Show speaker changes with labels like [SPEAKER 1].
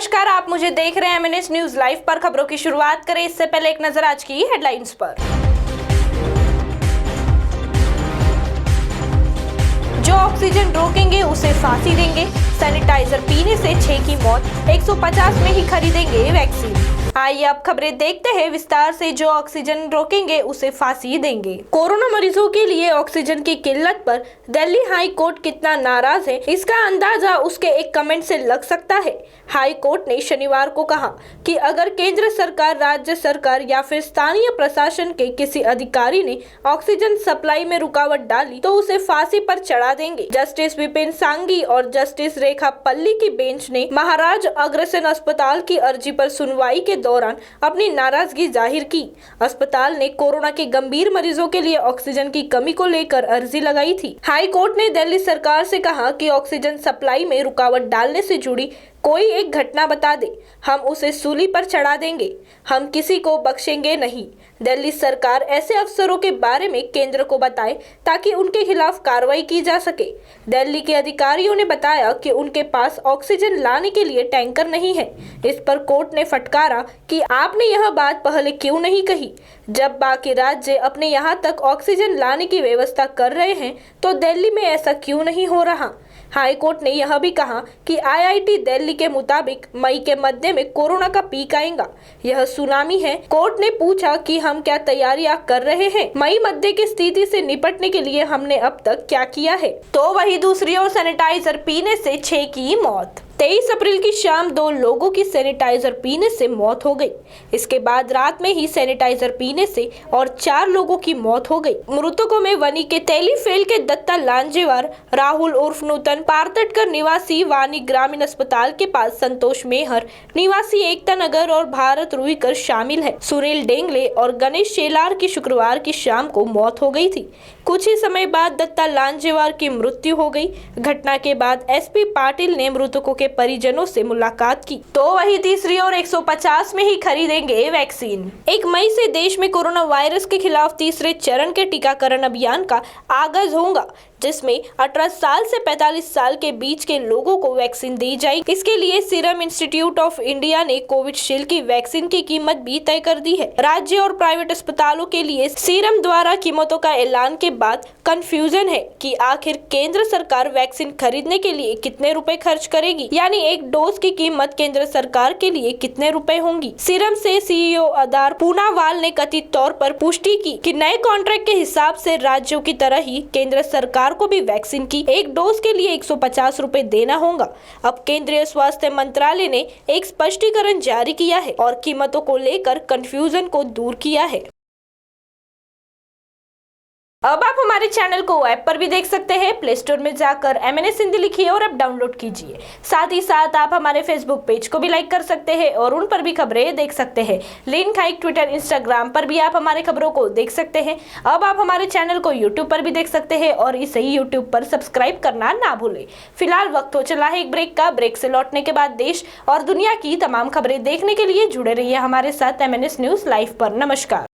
[SPEAKER 1] नमस्कार, आप मुझे देख रहे हैं एमएनएस न्यूज लाइव पर। खबरों की शुरुआत करें इससे पहले एक नजर आज की हेडलाइंस पर। जो ऑक्सीजन रोकेंगे उसे फांसी देंगे, सैनिटाइजर पीने से 6 की मौत, 150 में ही खरीदेंगे वैक्सीन। आइए अब खबरें देखते हैं विस्तार से। जो ऑक्सीजन रोकेंगे उसे फांसी देंगे। कोरोना मरीजों के लिए ऑक्सीजन की किल्लत पर दिल्ली हाई कोर्ट कितना नाराज है, इसका अंदाजा उसके एक कमेंट से लग सकता है। हाई कोर्ट ने शनिवार को कहा कि अगर केंद्र सरकार, राज्य सरकार या फिर स्थानीय प्रशासन के किसी अधिकारी ने ऑक्सीजन सप्लाई में रुकावट डाली तो उसे फांसी पर चढ़ा देंगे। जस्टिस विपिन सांघी और जस्टिस रेखा पल्ली की बेंच ने महाराज अग्रसेन अस्पताल की अर्जी पर सुनवाई के दौरान अपनी नाराजगी जाहिर की। अस्पताल ने कोरोना के गंभीर मरीजों के लिए ऑक्सीजन की कमी को लेकर अर्जी लगाई थी। हाई कोर्ट ने दिल्ली सरकार से कहा कि ऑक्सीजन सप्लाई में रुकावट डालने से जुड़ी कोई एक घटना बता दे, हम उसे सूली पर चढ़ा देंगे, हम किसी को बख्शेंगे नहीं। दिल्ली सरकार ऐसे अफसरों के बारे में केंद्र को बताए ताकि उनके खिलाफ कार्रवाई की जा सके। दिल्ली के अधिकारियों ने बताया कि उनके पास ऑक्सीजन लाने के लिए टैंकर नहीं है। इस पर कोर्ट ने फटकारा कि आपने यह बात पहले क्यों नहीं कही। जब बाकी राज्य अपने यहाँ तक ऑक्सीजन लाने की व्यवस्था कर रहे हैं तो दिल्ली में ऐसा क्यों नहीं हो रहा। हाई कोर्ट ने यह भी कहा कि आईआईटी दिल्ली के मुताबिक मई के मध्य में कोरोना का पीक आएगा। यह सुनामी है। कोर्ट ने पूछा कि हम क्या तैयारियां कर रहे हैं, मई मध्य की स्थिति से निपटने के लिए हमने अब तक क्या किया है। तो वही दूसरी ओर सैनिटाइजर पीने से 6 की मौत। 23 अप्रैल की शाम 2 लोगों की सैनिटाइजर पीने से मौत हो गई। इसके बाद रात में ही सैनिटाइजर पीने से और 4 लोगों की मौत हो गई। मृतकों में वनी के तेलीफेल के दत्ता लांजेवार, राहुल उर्फ नूतन पारतटकर निवासी वानी ग्रामीण अस्पताल के पास संतोष मेहर निवासी एकता नगर और भारत रुईकर शामिल है। सुनील डेंगले और गणेश शेलार की शुक्रवार की शाम को मौत हो गई थी। कुछ ही समय बाद दत्ता लांजेवार की मृत्यु हो गई। घटना के बाद एसपी पाटिल ने मृतकों के परिजनों से मुलाकात की। तो वही तीसरी ओर 150 में ही खरीदेंगे वैक्सीन। 1 मई से देश में कोरोना वायरस के खिलाफ तीसरे चरण के टीकाकरण अभियान का आगाज होगा, जिसमें 18 साल से 45 साल के बीच के लोगों को वैक्सीन दी जाएगी। इसके लिए सीरम इंस्टीट्यूट ऑफ इंडिया ने कोविशील्ड की वैक्सीन की कीमत भी तय कर दी है। राज्य और प्राइवेट अस्पतालों के लिए सीरम द्वारा कीमतों का ऐलान के बाद कंफ्यूजन है कि आखिर केंद्र सरकार वैक्सीन खरीदने के लिए कितने रुपए खर्च करेगी, यानी एक डोज की कीमत केंद्र सरकार के लिए कितने रुपए होंगी। सीरम से सीईओ अदार पूनावाल ने कथित तौर पर पुष्टि की कि नए कॉन्ट्रैक्ट के हिसाब से राज्यों की तरह ही केंद्र सरकार को भी वैक्सीन की एक डोज के लिए 150 रुपए देना होगा। अब केंद्रीय स्वास्थ्य मंत्रालय ने एक स्पष्टीकरण जारी किया है और कीमतों को लेकर कंफ्यूजन को दूर किया है। अब आप हमारे चैनल को ऐप पर भी देख सकते हैं। प्ले स्टोर में जाकर एमएनएस हिंदी लिखिए और ऐप डाउनलोड कीजिए। साथ ही साथ आप हमारे फेसबुक पेज को भी लाइक कर सकते हैं और उन पर भी खबरें देख सकते हैं। लिंक है ट्विटर, इंस्टाग्राम पर भी आप हमारे खबरों को देख सकते हैं। अब आप हमारे चैनल को यूट्यूब पर भी देख सकते हैं और इसे ही यूट्यूब पर सब्सक्राइब करना ना भूलें। फिलहाल वक्त हो चला है एक ब्रेक का। ब्रेक से लौटने के बाद देश और दुनिया की तमाम खबरें देखने के लिए जुड़े रहिए हमारे साथ एमएनएस न्यूज लाइव पर। नमस्कार।